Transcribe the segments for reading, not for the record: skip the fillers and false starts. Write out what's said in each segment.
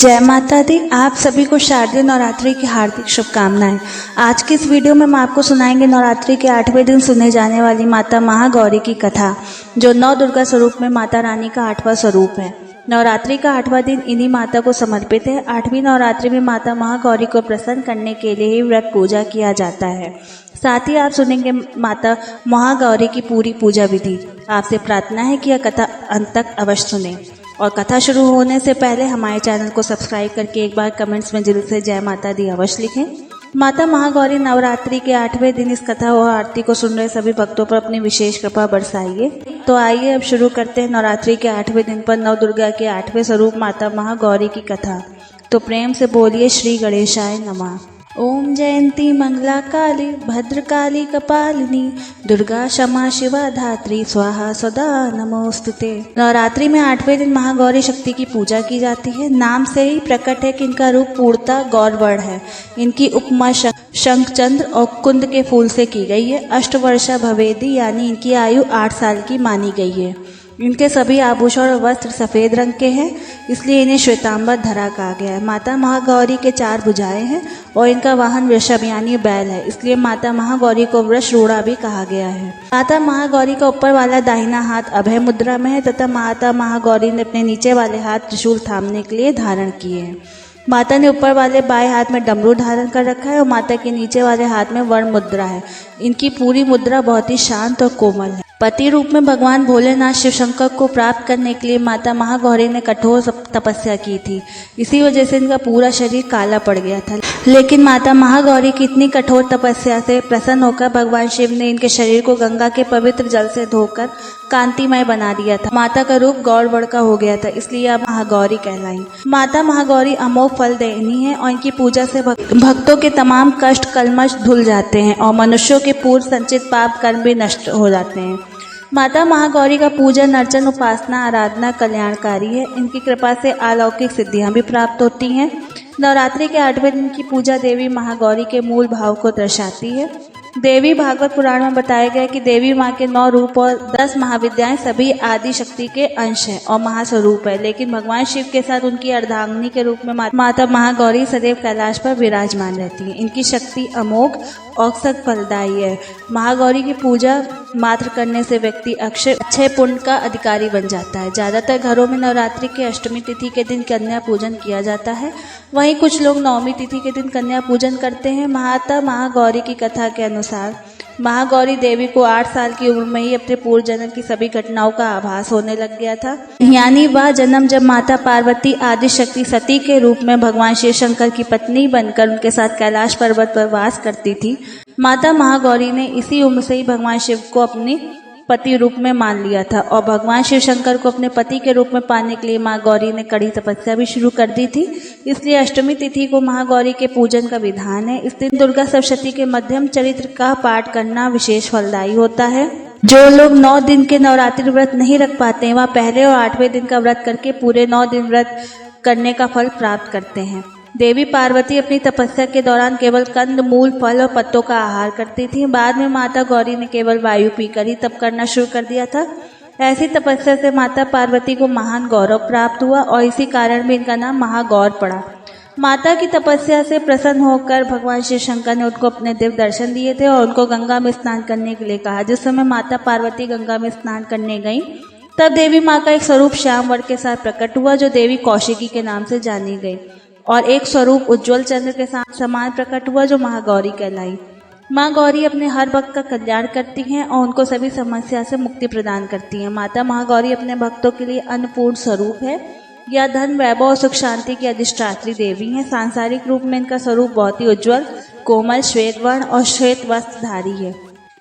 जय माता दी। आप सभी को शारदीय नवरात्रि की हार्दिक शुभकामनाएं। आज की इस वीडियो में हम आपको सुनाएंगे नवरात्रि के 8वें दिन सुने जाने वाली माता महागौरी की कथा, जो नौ दुर्गा स्वरूप में माता रानी का 8वां स्वरूप है। नवरात्रि का 8वां दिन इन्हीं माता को समर्पित है। 8वीं नवरात्रि में माता महागौरी को प्रसन्न करने के लिए ही व्रत पूजा किया जाता है। साथ ही आप सुनेंगे माता महागौरी की पूरी पूजा विधि। आपसे प्रार्थना है कि यह कथा अंत तक अवश्य सुने। और कथा शुरू होने से पहले हमारे चैनल को सब्सक्राइब करके एक बार कमेंट्स में दिल से जय माता दी अवश्य लिखें। माता महागौरी नवरात्रि के 8वें दिन इस कथा और आरती को सुन रहे सभी भक्तों पर अपनी विशेष कृपा बरसाइए। तो आइए अब शुरू करते हैं नवरात्रि के 8वें दिन पर नव दुर्गा के 8वें स्वरूप माता महागौरी की कथा। तो प्रेम से बोलिए श्री गणेशाय नमः। ओम जयंती मंगला काली भद्रकाली कपालिनी दुर्गा क्षमा शिवा धात्री स्वाहा सदा नमोस्तुते। नवरात्रि में 8वें दिन महागौरी शक्ति की पूजा की जाती है। नाम से ही प्रकट है कि इनका रूप पूर्णतः गौरवर्ण है। इनकी उपमा शंखचंद्र और कुंद के फूल से की गई है। अष्टवर्षा भवेदी यानी इनकी आयु 8 साल की मानी गई है। इनके सभी आभूषण और वस्त्र सफ़ेद रंग के हैं, इसलिए इन्हें श्वेतांबर धरा कहा गया है। माता महागौरी के 4 भुजाएं हैं और इनका वाहन वृषभ यानी बैल है, इसलिए माता महागौरी को वृषरूढ़ा भी कहा गया है। माता महागौरी का ऊपर वाला दाहिना हाथ अभय मुद्रा में है तथा माता महागौरी ने अपने नीचे वाले हाथ त्रिशूल थामने के लिए धारण किए हैं। माता ने ऊपर वाले बाएं हाथ में डमरू धारण कर रखा है और माता के नीचे वाले हाथ में वर्ण मुद्रा है। इनकी पूरी मुद्रा बहुत ही शांत और कोमल है। पति रूप में भगवान भोलेनाथ शिव शंकर को प्राप्त करने के लिए माता महागौरी ने कठोर तपस्या की थी। इसी वजह से इनका पूरा शरीर काला पड़ गया था। लेकिन माता महागौरी की इतनी कठोर तपस्या से प्रसन्न होकर भगवान शिव ने इनके शरीर को गंगा के पवित्र जल से धोकर कांतिमय बना दिया था। माता का रूप गौरवर्ण का हो गया था, इसलिए अब महागौरी कहलाई। माता महागौरी अमोघ फल देनी है और इनकी पूजा से भक्तों के तमाम कष्ट कलमश धुल जाते हैं और मनुष्यों के पूर्व संचित पाप कर्म भी नष्ट हो जाते हैं। माता महागौरी का पूजन अर्चन उपासना आराधना कल्याणकारी है। इनकी कृपा से अलौकिक सिद्धियां भी प्राप्त होती हैं। नवरात्रि के 8वें दिन की पूजा देवी महागौरी के मूल भाव को दर्शाती है। देवी भागवत पुराण में बताया गया कि देवी माँ के 9 रूप और 10 महाविद्याएं सभी आदि शक्ति के अंश हैं और महास्वरूप है। लेकिन भगवान शिव के साथ उनकी अर्धांगिनी के रूप में माता महागौरी सदैव कैलाश पर विराजमान रहती है। इनकी शक्ति अमोघ औसत फलदायी है। महागौरी की पूजा मात्र करने से व्यक्ति अच्छे पुण्य का अधिकारी बन जाता है। ज्यादातर घरों में नवरात्रि के अष्टमी तिथि के दिन कन्या पूजन किया जाता है। वहीं कुछ लोग नवमी तिथि के दिन कन्या पूजन करते हैं। माता महागौरी की कथा के अनुसार महागौरी देवी को 8 साल की उम्र में ही अपने पूर्व जन्म की सभी घटनाओं का आभास होने लग गया था। यानी वह जन्म जब माता पार्वती आदि शक्ति सती के रूप में भगवान शिव शंकर की पत्नी बनकर उनके साथ कैलाश पर्वत पर वास करती थी। माता महागौरी ने इसी उम्र से ही भगवान शिव को अपनी पति रूप में मान लिया था और भगवान शिव शंकर को अपने पति के रूप में पाने के लिए माँ गौरी ने कड़ी तपस्या भी शुरू कर दी थी। इसलिए अष्टमी तिथि को महागौरी के पूजन का विधान है। इस दिन दुर्गा सप्तशती के मध्यम चरित्र का पाठ करना विशेष फलदायी होता है। जो लोग 9 दिन के नवरात्रि व्रत नहीं रख पाते हैं वह पहले और 8वें दिन का व्रत करके पूरे 9 दिन व्रत करने का फल प्राप्त करते हैं। देवी पार्वती अपनी तपस्या के दौरान केवल कंद मूल फल और पत्तों का आहार करती थी। बाद में माता गौरी ने केवल वायु पीकर ही तप करना शुरू कर दिया था। ऐसी तपस्या से माता पार्वती को महान गौरव प्राप्त हुआ और इसी कारण भी इनका नाम महागौर पड़ा। माता की तपस्या से प्रसन्न होकर भगवान शिव शंकर ने उनको अपने दिव्य दर्शन दिए थे और उनको गंगा में स्नान करने के लिए कहा। जिस समय माता पार्वती गंगा में स्नान करने गई तब देवी माँ का एक स्वरूप श्याम वर्ण के साथ प्रकट हुआ, जो देवी कौशिकी के नाम से जानी गई, और एक स्वरूप उज्ज्वल चंद्र के साथ समान प्रकट हुआ, जो महागौरी कहलाई। माँ गौरी अपने हर भक्त का कल्याण करती हैं और उनको सभी समस्या से मुक्ति प्रदान करती हैं। माता महागौरी अपने भक्तों के लिए अन्नपूर्ण स्वरूप है। यह धन वैभव और सुख शांति की अधिष्ठात्री देवी हैं। सांसारिक रूप में इनका स्वरूप बहुत ही उज्ज्वल कोमल श्वेत वर्ण और श्वेत वस्त्रधारी है।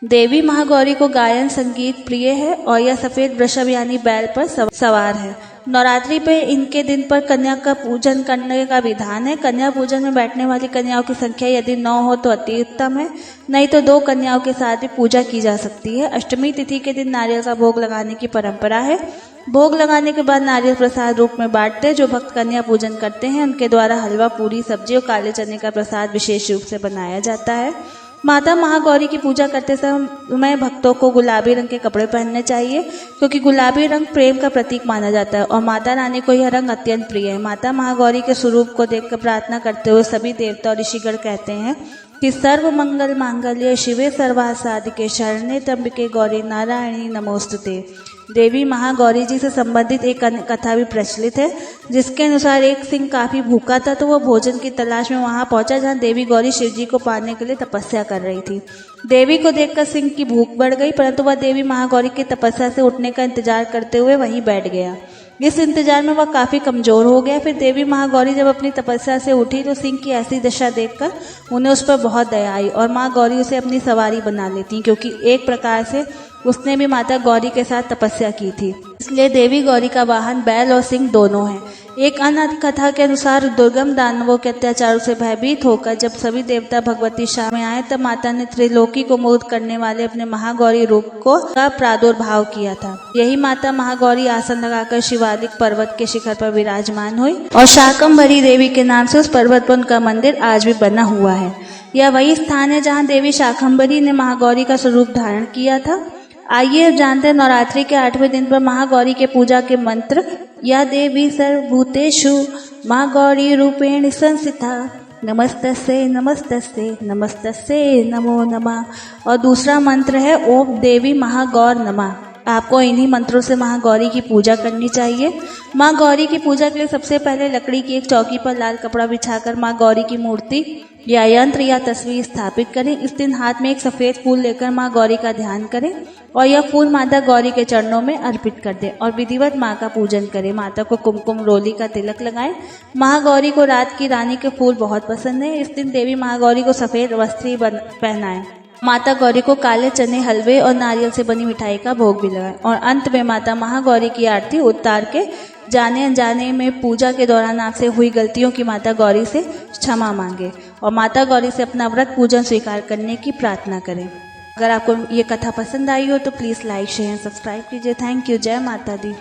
देवी महागौरी को गायन संगीत प्रिय है और यह सफेद वृषभ यानी बैल पर सवार है। नवरात्रि पे इनके दिन पर कन्या का पूजन करने का विधान है। कन्या पूजन में बैठने वाली कन्याओं की संख्या यदि 9 हो तो अति उत्तम है, नहीं तो 2 कन्याओं के साथ भी पूजा की जा सकती है। अष्टमी तिथि के दिन नारियल का भोग लगाने की परंपरा है। भोग लगाने के बाद नारियल प्रसाद रूप में बांटते हैं। जो भक्त कन्या पूजन करते हैं उनके द्वारा हलवा पूरी सब्जी और काले चने का प्रसाद विशेष रूप से बनाया जाता है। माता महागौरी की पूजा करते समय भक्तों को गुलाबी रंग के कपड़े पहनने चाहिए, क्योंकि गुलाबी रंग प्रेम का प्रतीक माना जाता है और माता रानी को यह रंग अत्यंत प्रिय है। माता महागौरी के स्वरूप को देखकर प्रार्थना करते हुए सभी देवता और ऋषिगण कहते हैं कि सर्व मंगल मांगल्ये शिवे सर्वार्थ साधिके शरण्ये त्र्यंबके गौरी नारायणी नमोस्तुते। देवी महागौरी जी से संबंधित एक अन्य कथा भी प्रचलित है, जिसके अनुसार एक सिंह काफी भूखा था तो वह भोजन की तलाश में वहां पहुंचा जहां देवी गौरी शिव जी को पाने के लिए तपस्या कर रही थी। देवी को देखकर सिंह की भूख बढ़ गई, परंतु वह देवी महागौरी की तपस्या से उठने का इंतजार करते हुए वहीं बैठ गया। इस इंतजार में वह काफी कमजोर हो गया। फिर देवी महागौरी जब अपनी तपस्या से उठी तो सिंह की ऐसी दशा देखकर उन्हें उस पर बहुत दया आई और माँ गौरी उसे अपनी सवारी बना लेती, क्योंकि एक प्रकार से उसने भी माता गौरी के साथ तपस्या की थी। इसलिए देवी गौरी का वाहन बैल और सिंह दोनों है। एक अन्य कथा के अनुसार दुर्गम दानवों के अत्याचारों से भयभीत होकर जब सभी देवता भगवती शाह में आए तब माता ने त्रिलोकी को मोहित करने वाले अपने महागौरी रूप का प्रादुर्भाव किया था। यही माता महागौरी आसन लगाकर शिवालिक पर्वत के शिखर पर विराजमान हुई और शाकंभरी देवी के नाम से उस पर्वत पर उनका मंदिर आज भी बना हुआ है। यह वही स्थान है जहाँ देवी शाकंभरी ने महागौरी का स्वरूप धारण किया था। आइए अब जानते हैं नवरात्रि के 8वें दिन पर महागौरी के पूजा के मंत्र। या देवी सर्वभूतेषु माँ गौरी रूपेण संस्थिता नमस्तस्यै नमस्तस्यै नमस्तस्यै नमो नमः। और दूसरा मंत्र है ओम देवी महागौर नमः। आपको इन्हीं मंत्रों से महागौरी की पूजा करनी चाहिए। माँ गौरी की पूजा के लिए सबसे पहले लकड़ी की एक चौकी पर लाल कपड़ा बिछाकर माँ गौरी की मूर्ति या यंत्र या तस्वीर स्थापित करें। इस दिन हाथ में एक सफ़ेद फूल लेकर माँ गौरी का ध्यान करें और यह फूल माता गौरी के चरणों में अर्पित कर दें और विधिवत माँ का पूजन करें। माता को कुमकुम रोली का तिलक लगाएं। महागौरी को रात की रानी के फूल बहुत पसंद है। इस दिन देवी महागौरी को सफ़ेद वस्त्र पहनाएं। माता गौरी को काले चने, हलवे और नारियल से बनी मिठाई का भोग भी लगाएं और अंत में माता महागौरी की आरती उतार के जाने अनजाने में पूजा के दौरान आपसे हुई गलतियों की माता गौरी से क्षमा मांगे और माता गौरी से अपना व्रत पूजन स्वीकार करने की प्रार्थना करें। अगर आपको ये कथा पसंद आई हो तो प्लीज़ लाइक शेयर सब्सक्राइब कीजिए। Thank you. जय माता दी।